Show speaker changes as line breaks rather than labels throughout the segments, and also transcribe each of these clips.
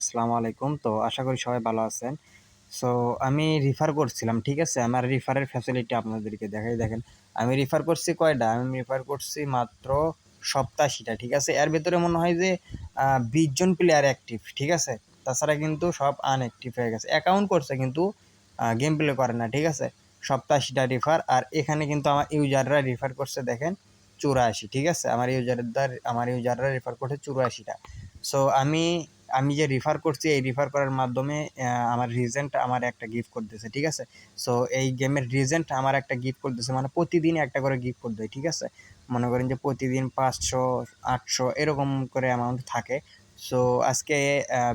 আসসালামু আলাইকুম। তো আশা করি সবাই ভালো আছেন। সো আমি রিফার করছিলাম, ঠিক আছে? আমার রিফারের ফ্যাসিলিটি আপনাদেরকে দেখাই। দেখেন, আমি রিফার করছি কয়টা? আমি রিফার করছি মাত্র ৮৭টা, ঠিক আছে? এর ভেতরে মনে হয় যে ২০ জন প্লেয়ার অ্যাক্টিভ, ঠিক আছে? তাছাড়া কিন্তু সব আনঅ্যাক্টিভ হয়ে গেছে। অ্যাকাউন্ট করছে কিন্তু গেম প্লে করে না, ঠিক আছে? ৮৭টা রিফার। আর এখানে কিন্তু আমার ইউজাররা রিফার করছে দেখেন ৮৪, ঠিক আছে? আমার ইউজাররা রিফার করছে ৮৪টা। সো আমি যে রিফার করছি এই রিফার করার মাধ্যমে আমার রিজেন্ট আমার একটা গিফট করতেছে, ঠিক আছে? সো এই গেমের রিজেন্ট আমার একটা গিফট করতেছে, মানে প্রতিদিন একটা করে গিফট করে দেয়, ঠিক আছে? মনে করেন যে প্রতিদিন ৫০০ ৮০০ এরকম করে অ্যামাউন্ট থাকে। সো আজকে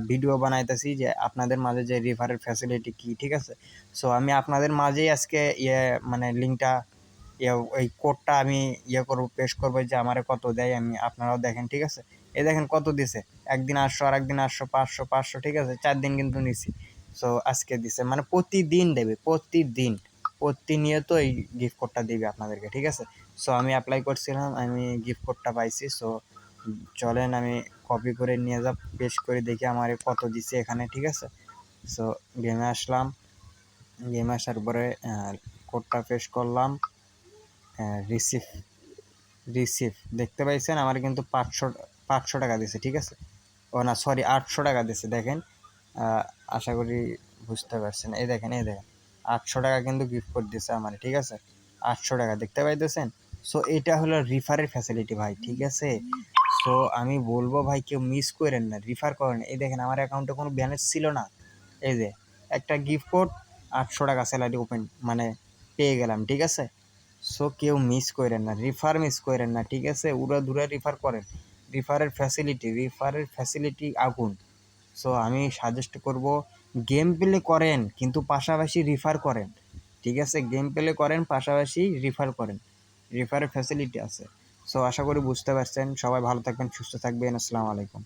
ভিডিও বানাইতেছি যে আপনাদের মাঝে যে রিফারের ফ্যাসিলিটি কি, ঠিক আছে? সো আমি আপনাদের মাঝেই আজকে মানে লিঙ্কটা ওই কোডটা আমি করবো, পেশ করবো যে আমারে কত দেয়, আপনারাও দেখেন, ঠিক আছে? এই দেখেন কত দিছে। একদিন ৮০০, আর একদিন ৮০০, ৫০০, ৫০০, ঠিক আছে? ৪ দিন কিন্তু নিছি। সো আজকে দিছে, মানে প্রতিদিন দেবে, প্রতিদিন প্রতিনিয়ত এই গিফট কোডটা দিবে আপনাদেরকে, ঠিক আছে? সো আমি অ্যাপ্লাই করছিলাম, আমি গিফট কোডটা পাইছি। সো চলেন আমি কপি করে নিয়ে যা পেশ করে দেখি আমারে কত দিছে এখানে, ঠিক আছে? সো গেমে আসলাম, গেমে আসার পরে কোডটা পেশ করলাম। রিসিভ রিসিভ দেখতে পাইছেন, আমার কিন্তু ৫০০ টাকা দিছে, ঠিক আছে? ও না, সরি, ৮০০ টাকা দিছে। দেখেন, আশা করি বুঝতে পারছেন। এই দেখেন ৮০০ টাকা কিন্তু গিফট করে দিছে আমার, ঠিক আছে? ৮০০ টাকা দেখতে পাইতেছেন। সো এটা হলো রিফারের ফ্যাসিলিটি ভাই, ঠিক আছে? সো আমি বলবো ভাই, কেউ মিস করেন না, রিফার করেন। এই দেখেন আমার অ্যাকাউন্টে কোনো ব্যালেন্স ছিল না, এই যে একটা গিফট কোড, ৮০০ টাকা স্যালারি ওপেন মানে পেয়ে গেলাম, ঠিক আছে? সো কেউ মিস করেন না, রিফার মিস করেন না, ঠিক আছে? উড়াধুরা রিফার করেন। রিফারের ফ্যাসিলিটি আগুন। সো আমি সাজেস্ট করব, গেম প্লে করেন কিন্তু পাশাপাশি রিফার করেন, ঠিক আছে? গেম প্লে করেন, পাশাপাশি রিফার করেন। রিফারের ফ্যাসিলিটি আছে। সো আশা করি বুঝতে পারছেন। সবাই ভালো থাকবেন, সুস্থ থাকবেন। আসসালামু আলাইকুম।